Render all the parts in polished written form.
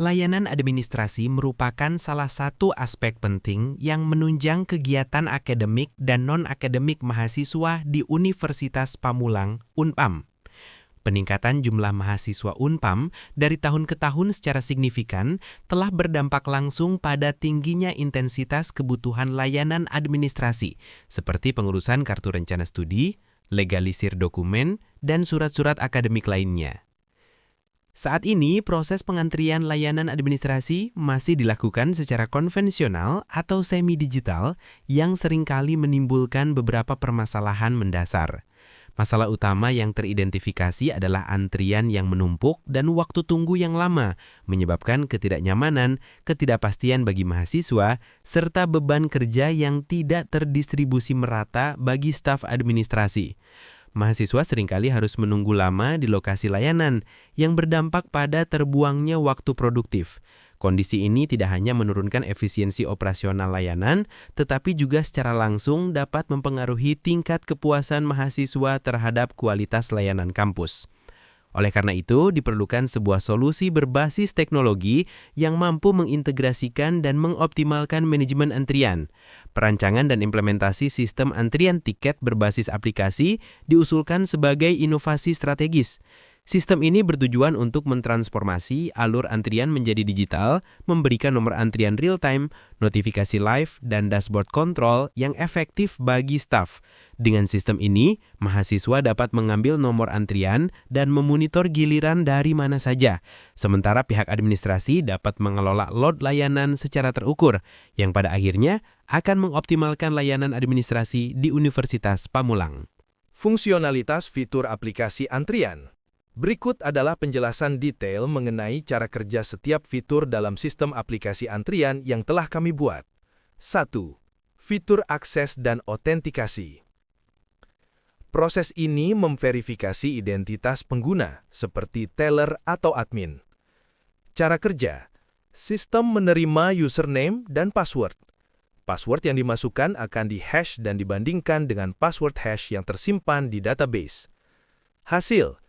Layanan administrasi merupakan salah satu aspek penting yang menunjang kegiatan akademik dan non-akademik mahasiswa di Universitas Pamulang, Unpam. Peningkatan jumlah mahasiswa Unpam dari tahun ke tahun secara signifikan telah berdampak langsung pada tingginya intensitas kebutuhan layanan administrasi, seperti pengurusan kartu rencana studi, legalisir dokumen, dan surat-surat akademik lainnya. Saat ini, proses pengantrian layanan administrasi masih dilakukan secara konvensional atau semi-digital yang seringkali menimbulkan beberapa permasalahan mendasar. Masalah utama yang teridentifikasi adalah antrian yang menumpuk dan waktu tunggu yang lama, menyebabkan ketidaknyamanan, ketidakpastian bagi mahasiswa, serta beban kerja yang tidak terdistribusi merata bagi staf administrasi. Mahasiswa seringkali harus menunggu lama di lokasi layanan, yang berdampak pada terbuangnya waktu produktif. Kondisi ini tidak hanya menurunkan efisiensi operasional layanan, tetapi juga secara langsung dapat mempengaruhi tingkat kepuasan mahasiswa terhadap kualitas layanan kampus. Oleh karena itu, diperlukan sebuah solusi berbasis teknologi yang mampu mengintegrasikan dan mengoptimalkan manajemen antrian. Perancangan dan implementasi sistem antrian tiket berbasis aplikasi diusulkan sebagai inovasi strategis. Sistem ini bertujuan untuk mentransformasi alur antrian menjadi digital, memberikan nomor antrian real-time, notifikasi live, dan dashboard kontrol yang efektif bagi staf. Dengan sistem ini, mahasiswa dapat mengambil nomor antrian dan memonitor giliran dari mana saja, sementara pihak administrasi dapat mengelola load layanan secara terukur, yang pada akhirnya akan mengoptimalkan layanan administrasi di Universitas Pamulang. Fungsionalitas fitur aplikasi antrian. Berikut adalah penjelasan detail mengenai cara kerja setiap fitur dalam sistem aplikasi antrian yang telah kami buat. 1. Fitur akses dan otentikasi. Proses ini memverifikasi identitas pengguna, seperti teller atau admin. Cara kerja. Sistem menerima username dan password. Password yang dimasukkan akan di-hash dan dibandingkan dengan password hash yang tersimpan di database. Hasil.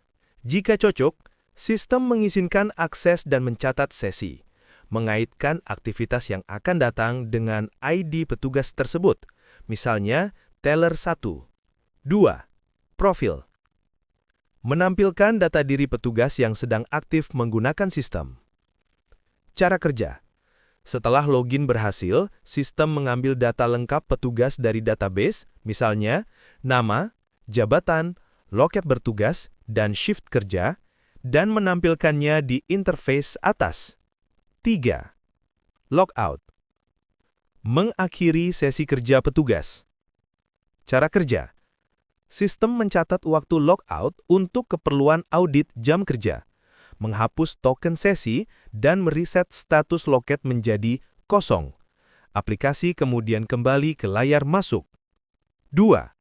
Jika cocok, sistem mengizinkan akses dan mencatat sesi, mengaitkan aktivitas yang akan datang dengan ID petugas tersebut, misalnya teller 1. 2. Profil. Menampilkan data diri petugas yang sedang aktif menggunakan sistem. Cara kerja. Setelah login berhasil, sistem mengambil data lengkap petugas dari database, misalnya nama, jabatan, loket bertugas, dan shift kerja, dan menampilkannya di interface atas. 3. Logout. Mengakhiri sesi kerja petugas. Cara kerja. Sistem mencatat waktu logout untuk keperluan audit jam kerja, menghapus token sesi, dan mereset status loket menjadi kosong. Aplikasi kemudian kembali ke layar masuk. 2.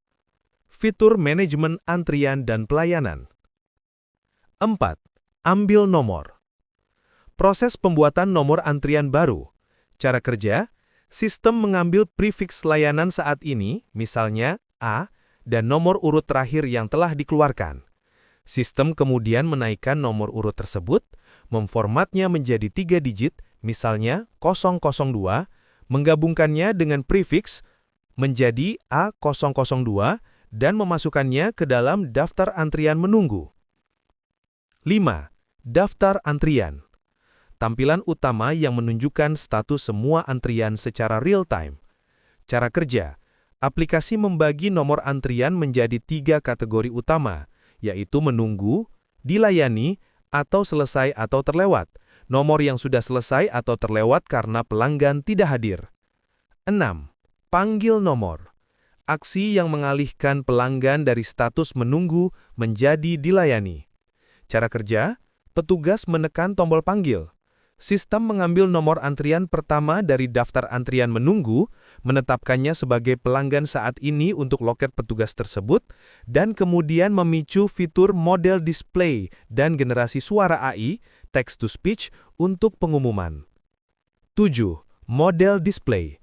Fitur manajemen antrian dan pelayanan. 4. Ambil nomor. Proses pembuatan nomor antrian baru. Cara kerja, sistem mengambil prefix layanan saat ini, misalnya A, dan nomor urut terakhir yang telah dikeluarkan. Sistem kemudian menaikkan nomor urut tersebut, memformatnya menjadi 3 digit, misalnya 002, menggabungkannya dengan prefix menjadi A002, dan memasukkannya ke dalam daftar antrian menunggu. 5. Daftar antrian. Tampilan utama yang menunjukkan status semua antrian secara real-time. Cara kerja. Aplikasi membagi nomor antrian menjadi 3 kategori utama, yaitu menunggu, dilayani, atau selesai atau terlewat. Nomor yang sudah selesai atau terlewat karena pelanggan tidak hadir. 6. Panggil nomor. Aksi yang mengalihkan pelanggan dari status menunggu menjadi dilayani. Cara kerja, petugas menekan tombol panggil. Sistem mengambil nomor antrian pertama dari daftar antrian menunggu, menetapkannya sebagai pelanggan saat ini untuk loket petugas tersebut, dan kemudian memicu fitur model display dan generasi suara AI, text-to-speech, untuk pengumuman. 7. Model display.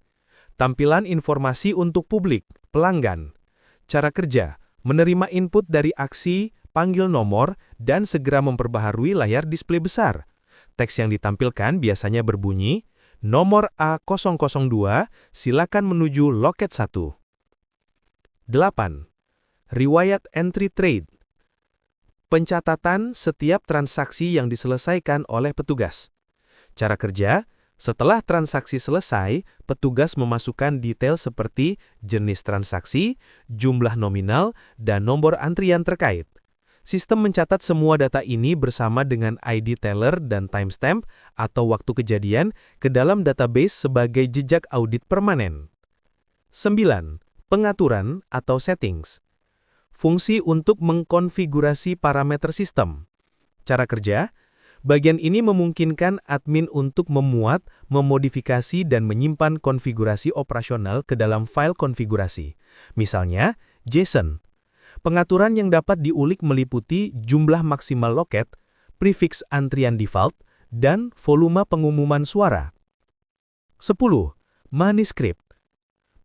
Tampilan informasi untuk publik, pelanggan. Cara kerja, menerima input dari aksi, panggil nomor, dan segera memperbaharui layar display besar. Teks yang ditampilkan biasanya berbunyi, nomor A002, silakan menuju loket 1. 8. Riwayat entry trade. Pencatatan setiap transaksi yang diselesaikan oleh petugas. Cara kerja, setelah transaksi selesai, petugas memasukkan detail seperti jenis transaksi, jumlah nominal, dan nomor antrian terkait. Sistem mencatat semua data ini bersama dengan ID teller dan timestamp atau waktu kejadian ke dalam database sebagai jejak audit permanen. 9. Pengaturan atau settings. Fungsi untuk mengkonfigurasi parameter sistem. Cara kerja, bagian ini memungkinkan admin untuk memuat, memodifikasi, dan menyimpan konfigurasi operasional ke dalam file konfigurasi. Misalnya, JSON. Pengaturan yang dapat diulik meliputi jumlah maksimal loket, prefix antrian default, dan volume pengumuman suara. 10. Manuskrip.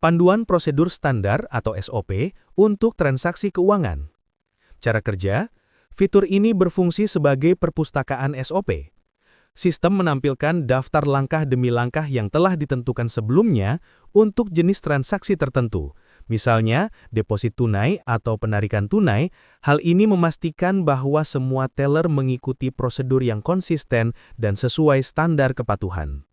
Panduan prosedur standar atau SOP untuk transaksi keuangan. Cara kerja, fitur ini berfungsi sebagai perpustakaan SOP. Sistem menampilkan daftar langkah demi langkah yang telah ditentukan sebelumnya untuk jenis transaksi tertentu. Misalnya, deposit tunai atau penarikan tunai. Hal ini memastikan bahwa semua teller mengikuti prosedur yang konsisten dan sesuai standar kepatuhan.